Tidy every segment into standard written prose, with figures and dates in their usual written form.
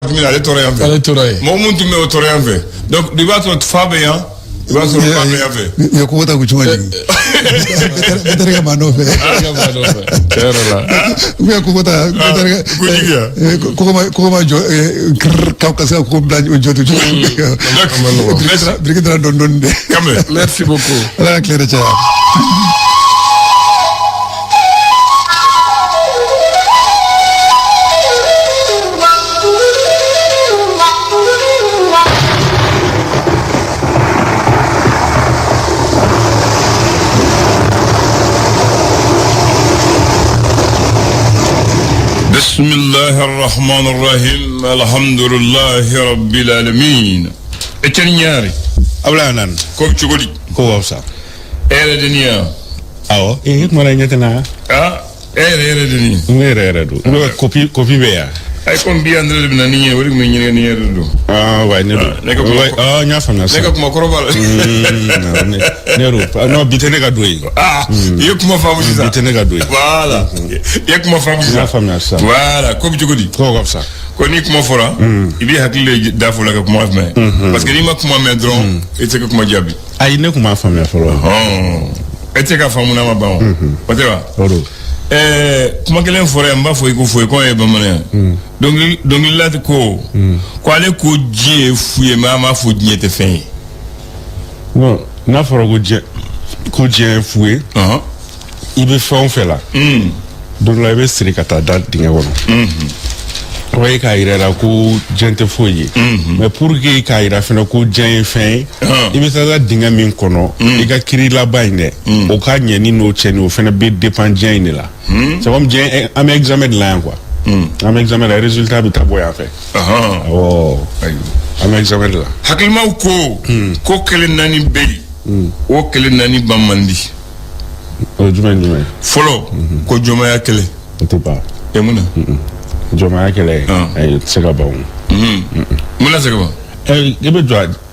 ale tɔɔrɔ yan fɛ. ale tɔɔrɔ ye. mɔgɔ mun tun bɛ o tɔɔrɔ yan fɛ donc i b'a sɔrɔ fa bɛ yan i b'a sɔrɔ fa bɛ yan fɛ. u ye kogo ta k'u cuma jigin. bɛɛ taara ka maa nɔfɛ. cɛ yɛrɛ la. u bɛ kogo ta bɛɛ taara ka. kojigi yan. kogo ma jɔ ka se ka kogo bila jɔ tu cogo. biriki taara dɔɔni de. merci beaucoup. ala ka tile de caya. بسم الله الرحمن الرحيم الحمد لله رب العالمين اتنياري abla nan ko cugodi ko wawsa ere denia awo mala nyatana ere denia ngere do kopi be ya ay kon bi andre bi na ni wori mi ñene ni yere do way ne do way nya fam na ne ko kuma korobal ne ro no bitene ga doyi ye kuma famu ci ça bitene ga doyi voilà ye kuma famu ci ça nya fam na ça voilà ko cugodi ko wawsa ko ni kuma fora ibi hakile dafu la ko kuma me parce que ni ma kuma me dron et c'est que kuma jabi ay ne kuma fam na foro et c'est ka famu na ma ba on pateva kuma kelen fora mba fo ko fo ko e bamana donc là ko ale ko die fuye ma fo diete fin non na foro ko die fuye ibe fon fela donc la be sirikata da dinga wono ouais ka ira la ko gente foye mais pour que ka ira fena ko jen fin ibe sa dinga min kono e ka kiri la baine o ka nyani no cheni o fena be dépend jen ni la ça va me jen am examen de la quoi am examen le résultat bi tabo ya fait oh am examen la hakilma ko kelen nani be o kelen nani bamandi o jumen folo ko joma ya kele to pas emuna joma kele ay sega ba muna sega ba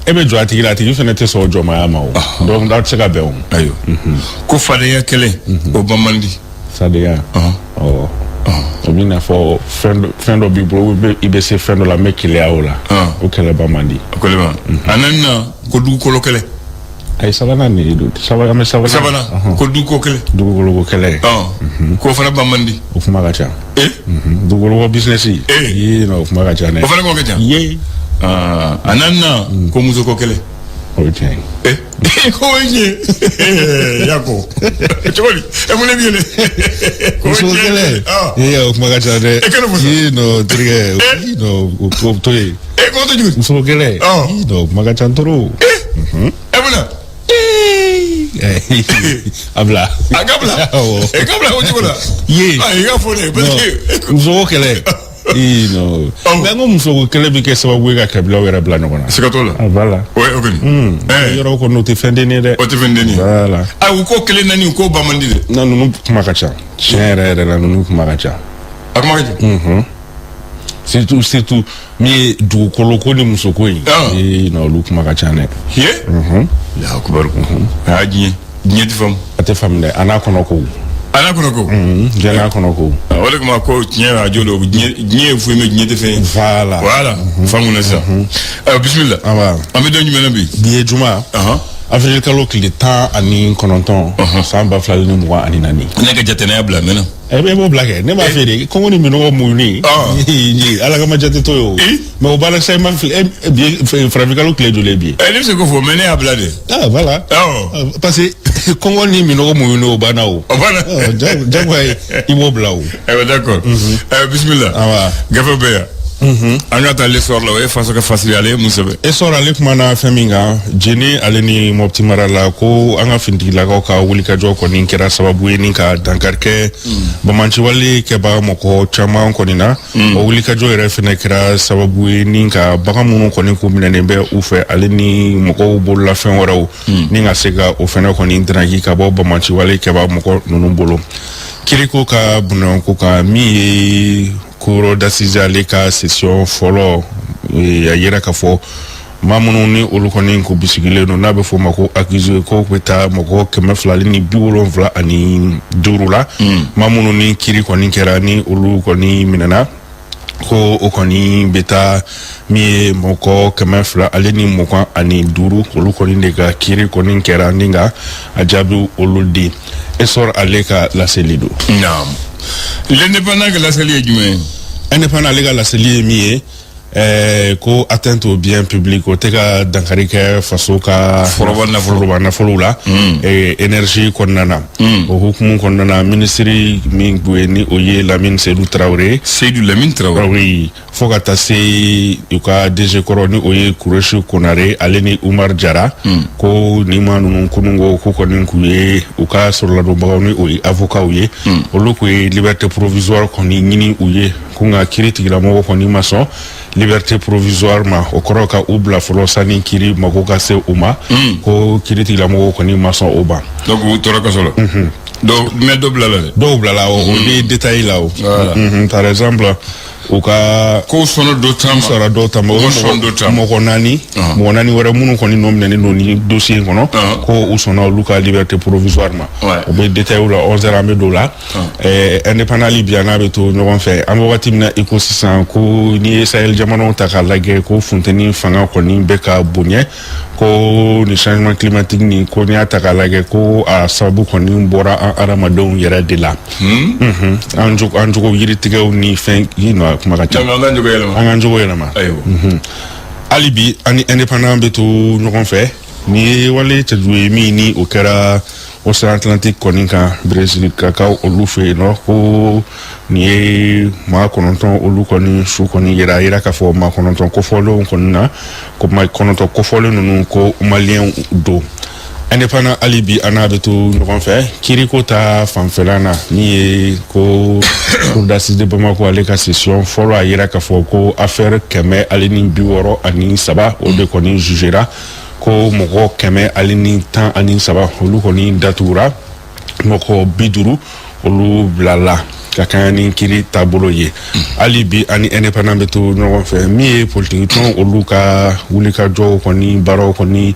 ebe jwa tigila tigi fene te so joma ma o donc da sega be ayo ko fade ya kele o bamandi sade ya o mina fo friend of people ibe se friend la mekile aola o kele bamandi ko le ba anana ko du ko lo kele ay sabana ni do sabana ko du ko kele ko kele ko fana bamandi o fuma ga cha ko business yi no fuma ga cha ne o fana ko ga cha ye anana ko muzo ko kele okay ko ye yako chori e mo le biele ko kele ye o fuma ga cha de yi no trige yi no ko to ye ko to ju so kele yi no fuma ga cha toro e bona habla o chibola ye ya fone parce uzo kele no bengo muso kele bi ke sababu ga kabila wera bla no kona sikatola voilà ouais ok yoro ko no te fende ni de o te fende ni voilà ko kele nani ko bamandi de non kuma kacha chere la non kuma kacha akuma kacha surtout mi du koloko ni musoko yi no lu kuma kacha ne ye la akbar haji nyeti fam ate fam de ana kono ko jana kono ko wala kuma ko tinya jolo nye fu me nyeti fe voilà famu na sa bismillah ami do nyumena bi biye juma Afrique kalo kile ta ani kononton samba flale ni mwa ani nani nega jatena ya bla mena ebe bo blage ne ma fere kongo ni mino mu ni ni ala kama jate to yo mais au bala say man bien Afrique kalo kile do le bien ele se ko fo mena ya bla de voilà parce que kongo ni mino mu ni o bana o jagwa iwo bla o d'accord bismillah gafa beya angata le sor la we faso ka fasili ale musabe e sor ale kuma na feminga jeni ale ni mopti marala ko anga findi la ka wuli ka joko ni kera sababu ni ka dankarke bamanchi wali ke ba moko chama ko nina o wuli ka jo re fene kera sababu ni ka baka munu ko ni ko minene be ufe ale ni moko bolla fen waraw ni nga sega o fene ko ni ndragi ka bo bamanchi wali ke ba moko nunu bolo kiriko ka bunon ko ka mi kuro d'assise ale ka session folo ya yera ka fo mamunu ni olukoni ko bisigile no nabe fo mako accuse ko beta mako keme flali ni biwolo vla ani durula mamunu ni kiri ko ni kera ni olukoni minana ko o kɔni bɛ taa min ye mɔgɔ 200 ale ni 25 olu kɔni de ka kiiri kɔni kɛra ni ka a jaabi olu di esor ale ka laseli don. Naam. L'indépendant ka laseli ye jumɛn ye? Indépendant ale ka laseli ye min ye ko atteinte au bien public o tɛ ka dankari kɛ faso ka foroba nafolo la énergie kɔnɔna na o hukumu kɔnɔna na ministre min bɛ yen ni o ye Lamine Seydou Traoré fo ka taa se u ka DG kɔrɔ ni o ye Kourechi Konare ale ni Umar Jara ko ni maa ninnu kununko k'u kɔni k'u ye u ka sɔrɔladonbagaw ni o ye avocat ye olu k'u ye liberté provisoire kɔni ɲini u ye ko nka kiiri tigilamɔgɔ kɔni ma sɔn liberté provisoire ma o kɔrɔ ka u bila fɔlɔ sani kiiri mako ka se u ma ko kiiri tigilamɔgɔ kɔni ma sɔn o ban. Donc u tora kaso la. Mais dɔw bila la dɛ. Dɔw bila la o ni détail la o. Par exemple u ka ko sɔnna dɔ ta ma sɔrɔ dɔw ta ma o mɔgɔ naani wɛrɛ minnu kɔni nɔ minɛnen don ni dossier in kɔnɔ ko u sɔnna olu ka liberté provisoire ma o bɛ détail la 11h an bɛ don la indépendant bi n'a bɛ to ɲɔgɔn fɛ an bɛ waati min na i ko sisan ko n'i ye Sahel jamanaw ta k'a lajɛ ko funteni fanga kɔni bɛ ka bonya ko ni changement climatique ni ko n'i y'a ta k'a lajɛ ko a sababu kɔni bɔra an adamadenw yɛrɛ de la an jogo yiritigɛw ni fɛn kuma ka ca an ka jogo yɛlɛma hali bi ani indépendant bɛ to ɲɔgɔn fɛ ni ye wale cɛjugu ye min ni o kɛra Océan Atlantique kɔni kan Brésil ka olu fɛ yen nɔ ko ni ye maa 9 olu kɔni su kɔni yira k'a fɔ maa 9 kofɔlenw kɔni na ko maa 9 kofɔlen ninnu ko maliyɛnw don indépendant hali bi an n'a bɛ to ɲɔgɔn fɛ kiiriko ta fanfɛla na min ye ko cour d'assises de Bamako ale ka session fɔlɔ a yira k'a fɔ ko affaire 163 o de kɔni jugera ko mɔgɔ 113 olu kɔni datugura mɔgɔ 50 olu bilala ka kan ni kiiri taabolo ye hali bi ani indépendant bɛ to ɲɔgɔn fɛ min ye politique tɔn olu ka wulikajɔw kɔni baaraw kɔni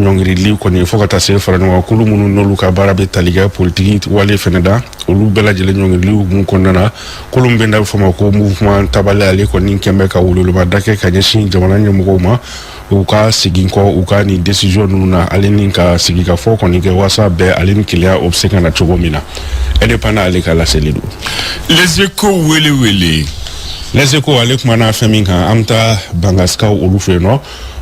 ɲɔngirili kɔni fo ka taa se fara ɲɔgɔn kulu minnu n'olu ka baara bɛ tali kɛ politique wale fɛnɛ da olu bɛɛ lajɛlen ɲɔngirili hukumu kɔnɔna na kulu min bɛ n'a bɛ fɔ ma ko mouvement tabale ale kɔni kɛn bɛ ka welewelema kɛ ka ɲɛsin jamana ɲɛmɔgɔw ma u ka segin kɔ u ka ni décision ninnu na ale ni ka sigi ka fɔ kɔni kɛ waasa bɛɛ ale ni keleya o bɛ se ka na cogo min na indépendant ale ka laseli don. Les Échos wele Les Échos ale kumana fɛn min kan an bɛ taa bangasikaw olu fɛ yen nɔ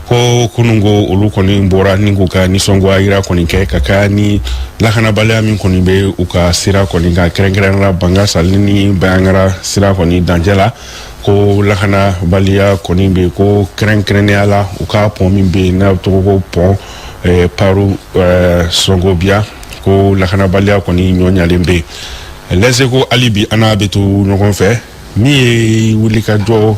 ko kunungo olu kɔni bɔra ni k'u ka nisɔngoya yira kɔni kɛ ka kɛ ni lakanabaliya min kɔni bɛ u ka sira kɔni kan kɛrɛnkɛrɛnnenya bangas ale ni bayangara sira kɔni dancɛ la ko lakanabaliya kɔni bɛ ko kɛrɛnkɛrɛnnenya la u ka pɔn min bɛ yen n'a tɔgɔ ko pɔn paru sɔngobia ko lakanabaliya kɔni ɲɔɲalen bɛ yen Les Échos hali bi an n'a bɛ to ɲɔgɔn fɛ min ye wulikajɔ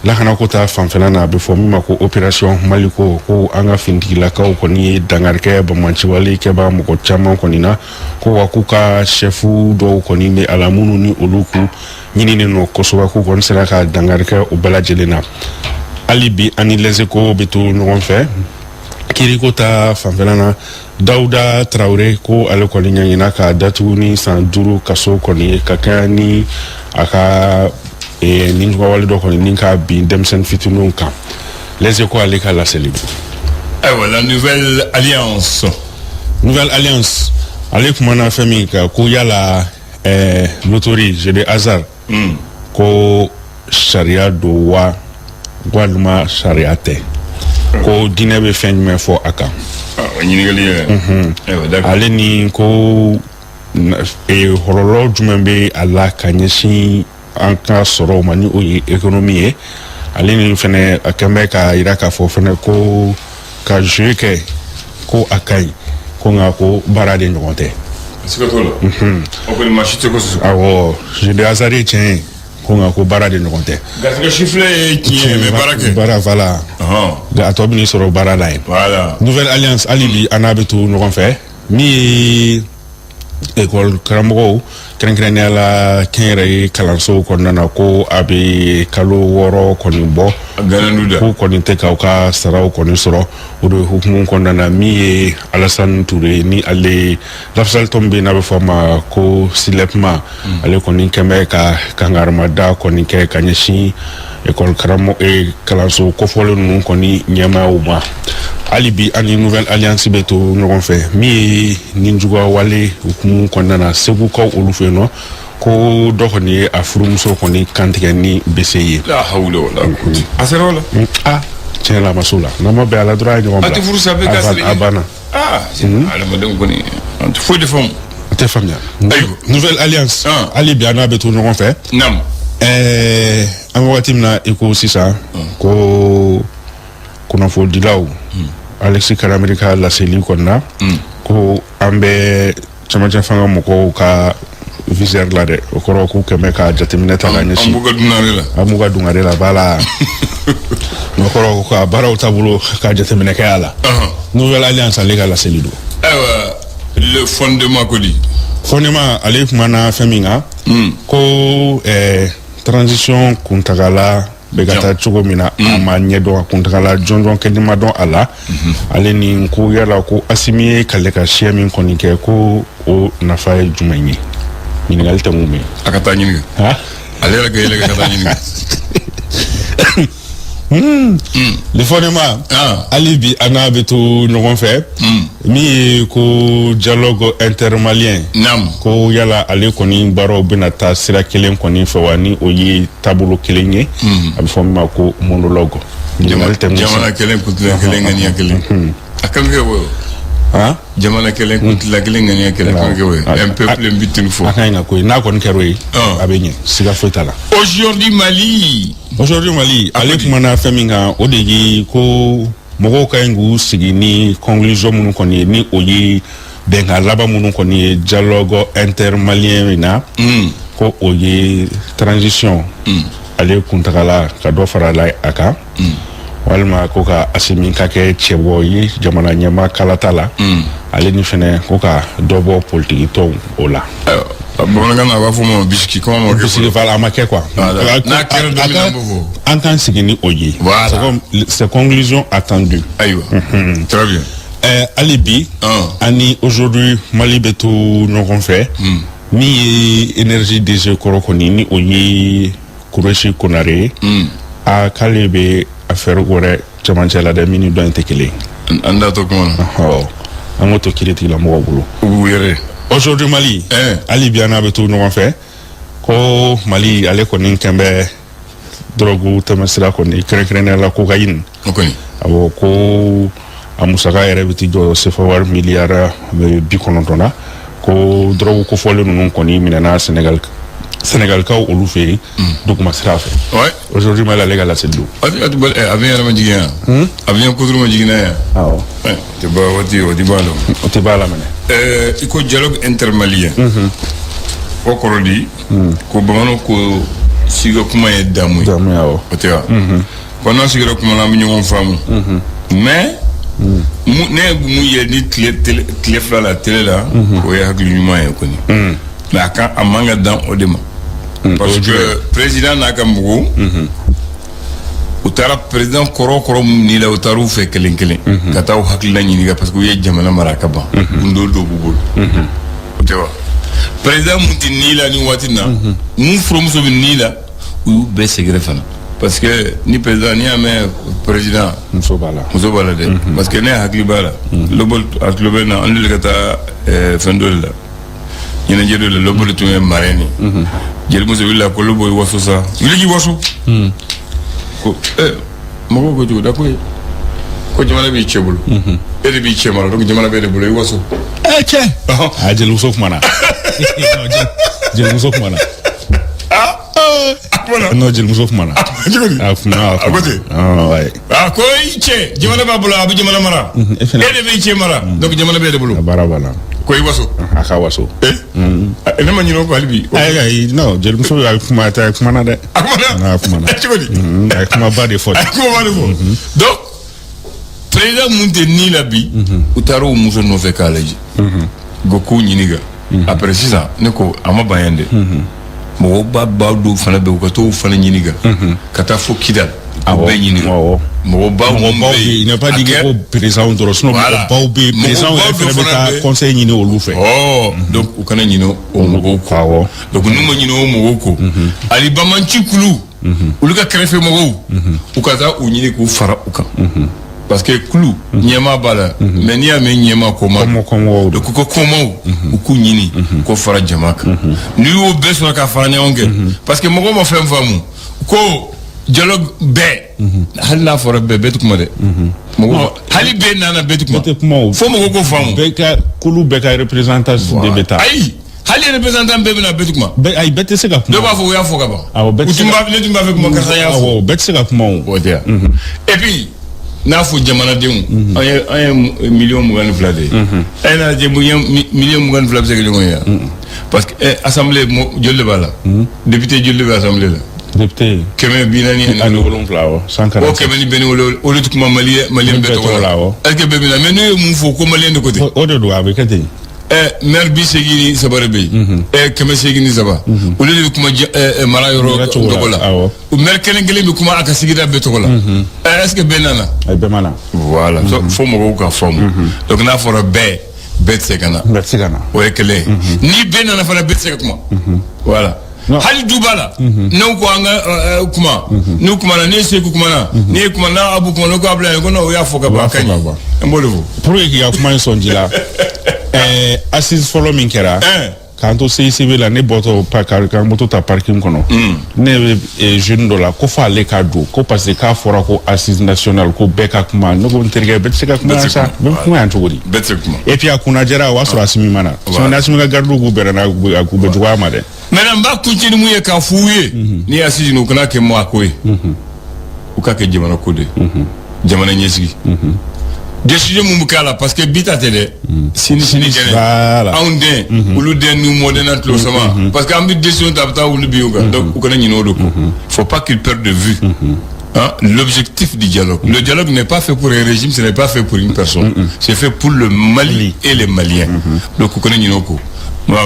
lakanako ta fanfɛla na a bɛ fɔ min ma ko opération Maliko ko an ka finitigilakaw kɔni ye dangarikɛ bamanciwale kɛba mɔgɔ caman kɔni na ko wa k'u ka chɛfu dɔw kɔni bɛ a la minnu ni olu k'u ɲininen nɔ kosɛbɛ k'u kɔni sera ka dangarikɛ o bɛɛ lajɛlen na hali bi ani Les Échos bɛ to ɲɔgɔn fɛ kiiriko ta fanfɛla na Dawuda Traoré ko ale kɔni ɲɛɲina ka datugu ni san 5 kaso kɔni ye ka kɛ ni a ka ni wale dɔ kɔni ni ka bin denmisɛnnin fitininw kan Les Échos ale ka laseli don. Ayiwa la nouvelle alliance ale kumana fɛn min kan ko yala loterie jeu de hasard ko sariya don walima sariya tɛ ko diinɛ bɛ fɛn jumɛn fɔ a kan ale ni ko hɔrɔlɔ jumɛn bɛ a la ka ɲɛsin an ka sɔrɔw ma ni o ye économie ye ale ni fɛnɛ a kɛn bɛ ka yira k'a fɔ fɛnɛ ko ka jeu kɛ ko a ka ɲi ko nka ko baara de ɲɔgɔn tɛ. awɔ jeu de hasard ye tiɲɛ ye ko nka ko baara de ɲɔgɔn tɛ. garisɛgɛ sifilɛ ye tiɲɛ ye mais baara kɛ. baara voilà. a tɔ bɛ n'i sɔrɔ baara la yen. Nouvelle Alliance hali bi an n'a bɛ to ɲɔgɔn fɛ min ye école karamɔgɔw kɛrɛnkɛrɛnnenya la kɛnyɛrɛye kalansow kɔnɔna na ko a bɛ kalo 6 kɔni bɔ ko kɔni tɛ ka u ka saraw kɔni sɔrɔ o de hukumu kɔnɔna na min ye Alassane Touré ni ale lafasalitɔ min bɛ n'a bɛ fɔ a ma ko SYLEPMA ale kɔni kɛmɛ ka kangarimada kɔni kɛ ka ɲɛsin école karamɔgɔ kalanso kofɔlen ninnu kɔni ɲɛmaayaw ma hali bi ani Nouvelle Alliance bɛ to ɲɔgɔn fɛ min ye nin juguya wale hukumu kɔnɔna na segukaw olu fɛ yen nɔ ko dɔ kɔni ye a furumuso kɔni kantigɛ ni bese ye la hawla wala quwwata a sera o la tiɲɛ la a ma s'o la n'a ma bɛn a la dɔrɔn a ye ɲɔgɔn bila a tɛ furusa bɛ ka siri a banna adamadenw kɔni an tɛ foyi de faamu a tɛ faamuya Nouvelle Alliance hali bi a n'a bɛ to ɲɔgɔn fɛ naam an bɛ wagati min na i ko sisan ko kunnafonidilaw Alexis Karamiri ka laseli kɔnɔna ko an bɛ cɛmancɛ fanga mɔgɔw ka viseur la dɛ o kɔrɔ k'u kɛmɛ ka jateminɛ ta ka ɲɛsin an b'u ka dungare la bala o kɔrɔ ko ka baaraw taabolo ka jateminɛ kɛ a la Nouvelle Alliance ale ka laseli don ayiwa le fondement ko di fondement ale kumana fɛn min kan ko transition kuntagala bɛ ka taa cogo min na a ma ɲɛdɔn a kuntagala jɔnjɔn kɛli ma dɔn a la ale ni ko yala ko Assimi ye kale ka siya min kɔni kɛ ko o nafa ye jumɛn ye ɲininkali tɛ mun bɛ a ka taa ɲininka ale yɛrɛ ka yɛlɛ ka taa ɲininka le fondement hali bi a n'a bɛ to ɲɔgɔn fɛ min ye ko dialogue intermalien ko yala ale kɔni baaraw bɛna taa sira kelen kɔni fɛ wa ni o ye taabolo kelen ye a bɛ fɔ min ma ko monologue jamana kelen kutila kelen ŋaniya kelen a kan kɛ wo jamana kelen kutila kelen ŋaniya kelen kan kɛ wo un peuple n bɛ tunu fɔ a ka ɲi ka ko ye n'a kɔni kɛra o ye a bɛ ɲɛ siga foyi t'a la Aujourd'hui Mali ale kumana fɛn min kan o de ye ko mɔgɔw ka ɲi k'u sigi ni conclusion minnu kɔni ye ni o ye bɛnkan laban minnu kɔni ye dialogue intermalien na ko o ye transition ale kuntagala ka dɔ fara a kan walima ko ka Assimi ka kɛ cɛbɔ ye jamana ɲɛmaa kalata la ale ni fɛnɛ ko ka dɔ bɔ politiki tɔw o la bamanankan na a b'a fɔ ma bisiki comment ma kɛ bisiki fala a ma kɛ quoi n'a kɛra don min na b'o fɔ an k'an sigi ni o ye c'est conclusion attendue ayiwa très bien hali bi ani aujourd'hui Mali bɛ to ɲɔgɔn fɛ min ye énergie DG kɔrɔ kɔni ni o ye Kureshi Konare ye k'ale bɛ affaire wɛrɛ cɛmancɛ la dɛ min ni dɔ in tɛ kelen an da to kuma na an k'o to kiiritigila mɔgɔw bolo u b'u yɛrɛ aujourd'hui Mali hali bi n'a bɛ to ɲɔgɔn fɛ ko Mali ale kɔni kɛn bɛ drogue tɛmɛsira kɔni kɛrɛnkɛrɛnnenya la cocaïne awɔ ko a musaka yɛrɛ bɛ ti jɔ CFA miliyari 90 na ko drogue kofɔlen ninnu kɔni minɛna Sénégalkaw olu fɛ yen duguma sira fɛ aujourd'hui Mali ale ka laseli don avion yɛrɛ ma jigin yan avion kuturu ma jigin yan awɔ o tɛ b'a la o tɛ b'a la mɛnɛ i ko dialogue intermalien o kɔrɔ di ko bamananw ko siga kuma ye damu ye o tɛ wa ko n'an sigira kuma na an bɛ ɲɔgɔn faamu mais ne ye mun ye ni tile fila la télé la o ye hakili ɲuman ye kɔni mais a man ka dan o de ma parce que président n'a ka mɔgɔw u taara président kɔrɔ mun ni la u taara u fɛ kelen kelen ka taa u hakilina ɲininka parce que u ye jamana mara ka ban gundo dɔ b'u bolo o tɛ wa président mun tɛ ni la ni waati na mun furumuso bɛ ni la u y'u bɛɛ sɛgɛrɛ fana parce que ni président n'i y'a mɛn président muso b'a la dɛ parce que ne hakili b'a la lobol a tulo bɛ na an deli ka taa fɛn dɔ de la ɲɛnajɛ dɔ la lobol tun ye marraine ye jelimuso wulila ko lobo ye waso sa wuli k'i waso ko mɔgɔw ko cogo da ko jamana b'i cɛ bolo e de b'i cɛ mara donc jamana b'e de bolo i waso cɛ a jelimuso kumana jelimuso kumana non jelimuso kumana a ko ten ko i cɛ jamana b'a bolo a bɛ jamana mara e de b'i cɛ mara donc jamana b'e de bolo a baara b'a la ko i waso a ka waso ne ma ɲinɛ o kɔ hali bi ayi non jelimuso a kuma tɛ a kumana dɛ a kumana cogo di a ye kumaba de fɔ donc président mun tɛ ni la bi u taara o muso nɔfɛ k'a lajɛ ko k'u ɲininka après sisan ne ko a ma ban yan dɛ mɔgɔw b'a dɔw fana bɛ u ka t'o fana ɲini kan ka taa fo Kidal a bɛɛ ɲini mɔgɔ baw bɛ yen il n'est pas dit ko président dɔrɔn sinon mɔgɔ baw bɛ yen président yɛrɛ fana bɛ taa conseil ɲini olu fɛ donc u kana ɲinɛ o mɔgɔw kɔ donc n'u ma ɲinɛ o mɔgɔw kɔ ali Bamanci kulu olu ka kɛrɛfɛ mɔgɔw u ka taa u ɲini k'u fara u kan parce que kulu ɲɛma b'a la mais n'i y'a mɛn ɲɛma kɔmaw donc u ka kɔmaw u k'u ɲini k'o fara jama kan n'i y'o bɛɛ sɔrɔ ka fara ɲɔgɔn kɛ parce que mɔgɔw ma fɛn faamu ko dialogue bɛɛ hali n'a fɔra bɛɛ tɛ kuma dɛ hali bɛɛ nana bɛɛ tɛ kuma fo mɔgɔw k'o faamu kulu bɛɛ ka représentant de bɛ taa ayi hali représentant bɛɛ bɛna bɛɛ tɛ kuma ayi bɛɛ tɛ se ka kuma dɔw b'a fɔ u y'a fɔ ka ban ne tun b'a fɛ kuma karisa y'a fɔ bɛɛ tɛ se ka kuma o tɛ yan et puis n'a fɔ jamanadenw an ye miliyɔn 22 de ye a ye lajɛ miliyɔn 22 bɛ se ka ɲɔgɔn ye yan parce que assemblée joli de b'a la député joli de bɛ assemblée la député 447 ani 7 o 447 olu tɛ kuma maliyɛn bɛɛ tɔgɔ la est ce que bɛɛ bɛ na mais n'u ye mun fɔ ko maliyɛn de ko ten o de don a bɛ kɛ ten maire bi segin ni saba de bɛ yen 803 olu de bɛ kuma mara yɔrɔ tɔgɔ la maire kelen bɛ kuma a ka sigida bɛɛ tɔgɔ la est ce que bɛɛ nana bɛɛ ma na voilà fo mɔgɔw ka faamu donc n'a fɔra bɛɛ tɛ se ka na o ye kelen ye ni bɛɛ nana fana bɛɛ tɛ se ka kuma voilà hali du b'a la n'aw ko an ka kuma n'u kumana ne Seku kumana ne ye kuma n'a Abu kumana ko Abulaye ko o y'a fɔ ka ban a ka ɲi an b'o de fɔ pour que k'i ka kuma in sɔn ji la assise fɔlɔ min kɛra k'an to CICB la ne bɔtɔ k'an moto ta parking kɔnɔ ne bɛ jeune dɔ la ko fɔ ale k'a don ko parce que k'a fɔra ko assise nationale ko bɛɛ ka kuma ne ko n terikɛ bɛɛ tɛ se ka kuma yan sa bɛɛ kuma yan cogo di bɛɛ tɛ se ka kuma et puis a kunna jɛra o y'a sɔrɔ Asimi ma na sinon Asimi ka gardiw k'u bɛrɛ n'a k'u bɛ juguya ma dɛ maintenant n b'a kuncɛ ni mun ye k'a f'u ye ni assise u kana kɛ maa ko ye u ka kɛ jamana ko de jamana ɲɛsigi décision mun bɛ k'a la parce que bi ta tɛ dɛ sini kɛnɛ anw den olu den n'u mɔdɛnna tulo sama parce que an bɛ décision ta a bɛ taa wuli bi o kan donc u kana ɲinɛ o de kɔ faut pas qu'ils perdent de vue l'objectif du dialogue. Le dialogue n'est pas fait pour un régime, ce n'est pas fait pour une personne. C'est fait pour le Mali et les Maliens. Donc vous connaissez Ninoko.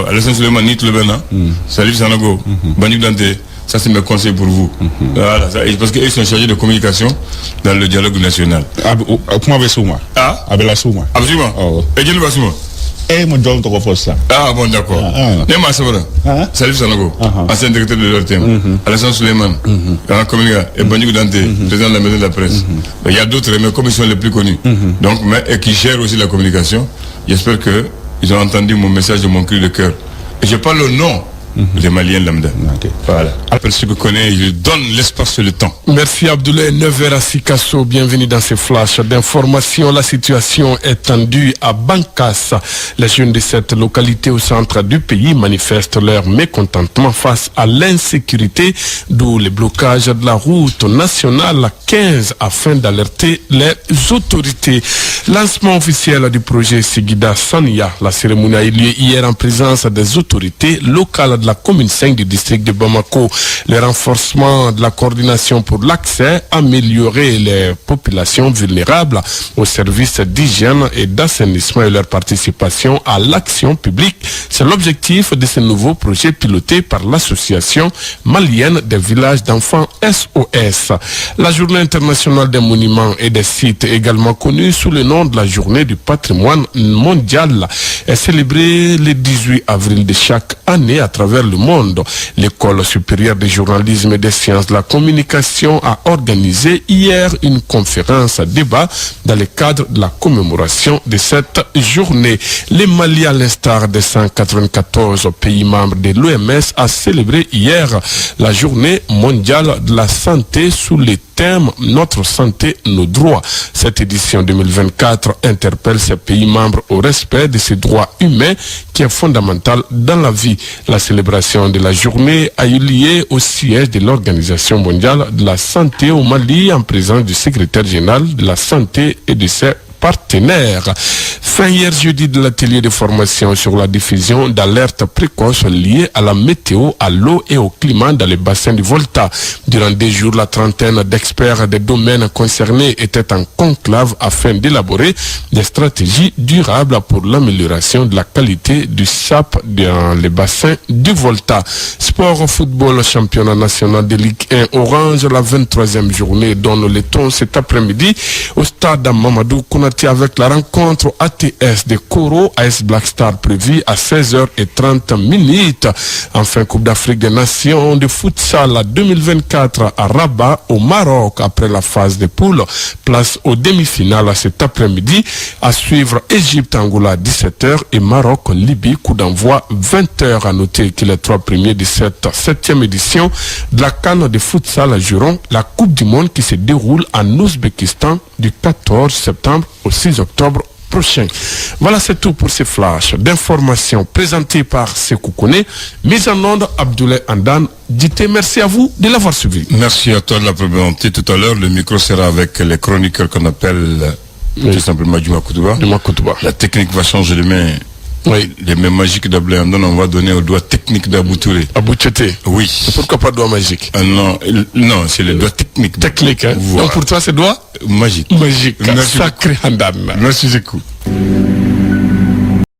Alassane Souleymane, Nit Lebena, Salif Sanogo, Banjuk Dante. Ça, c'est mes conseils pour vous. Voilà, parce qu'ils sont chargés de communication dans le dialogue national. Comment avez-vous souma? Absolument. Et je ne vais pas. Mon job to for ça. Ah bon, d'accord. Ne m'a sabra. Salif Sanogo, ancien directeur de l'ORTM. Alassane Souleymane, grand communicant, et Banjuk Dante, président de la maison de la presse. Il y a d'autres, mais comme ils sont les plus connus, donc, et qui gèrent aussi la communication, j'espère qu'ils ont entendu mon message et mon cri de cœur. Et je parle au nom des Maliens lambda. Voilà. Après ce que je connais, je donne l'espace et le temps. Merci Abdoulaye. 9h à Sikasso. Bienvenue dans ces flashs d'information. La situation est tendue à Bankas. Les jeunes de cette localité au centre du pays manifestent leur mécontentement face à l'insécurité, d'où le blocage de la route nationale 15 afin d'alerter les autorités. Lancement officiel du projet Sigida Sania. La cérémonie a eu lieu hier en présence des autorités locales de la commune 5 du district de Bamako. Le renforcement de la coordination pour l'accès, améliorer les populations vulnérables aux services d'hygiène et d'assainissement et leur participation à l'action publique. C'est l'objectif de ce nouveau projet piloté par l'association malienne des villages d'enfants SOS. La journée internationale des monuments et des sites, également connue sous le nom de la journée du patrimoine mondial, est célébrée le 18 avril de chaque année à travers le monde. L'école supérieure de journalisme et des sciences de la communication a organisé hier une conférence débat dans le cadre de la commémoration de cette journée. Le Mali, à l'instar des 194 pays membres de l'OMS, a célébré hier la journée mondiale de la santé sous le thème « Notre santé, nos droits ». Cette édition 2024 interpelle ces pays membres au respect de ces droits humains qui est fondamental dans la vie. La célébration de la journée a eu lieu au siège de l'Organisation mondiale de la santé au Mali en présence du secrétaire général de la santé et de ses partenaires. Fin hier jeudi de l'atelier de formation sur la diffusion d'alertes précoces liées à la météo, à l'eau et au climat dans les bassins du Volta. Durant 2 jours, la trentaine d'experts des domaines concernés étaient en conclave afin d'élaborer des stratégies durables pour l'amélioration de la qualité du SAP dans les bassins du Volta. Sport football, championnat national de Ligue 1 Orange, la 23e journée donne le ton cet après-midi au stade Mamadou Konaté avec la rencontre ATS de Koro AS Black Star prévue à 16h30. Enfin, Coupe d'Afrique des Nations de futsal 2024 à Rabat au Maroc après la phase de poule. Place aux demi-finales cet après-midi. À suivre Égypte-Angola à 17h et Maroc-Libye, coup d'envoi 20h. À noter que les 3 premiers de cette 7e édition de la CAN de futsal joueront la Coupe du Monde qui se déroule en Ouzbékistan du 14 septembre au 6 octobre prochain. Voilà, c'est tout pour ces flashs d'informations présentés par Sekou Kone. Mise en onde, Abdoulaye Andan. Dité, merci à vous de l'avoir suivi. Merci à toi de la présenter tout à l'heure. Le micro sera avec les chroniqueurs qu'on appelle tout simplement Djuma Koutouba. La technique va changer de main. Oui. Les mains magiques d'Abdoulaye Andan, on va donner au doigt technique d'Abou Touré. Abou Tchété. Oui. Pourquoi pas doigt magique? Non, c'est le doigt technique. Technique, hein. Voilà. Donc pour toi, c'est doigt magique. Magique. Merci Sacré Andan. Merci beaucoup.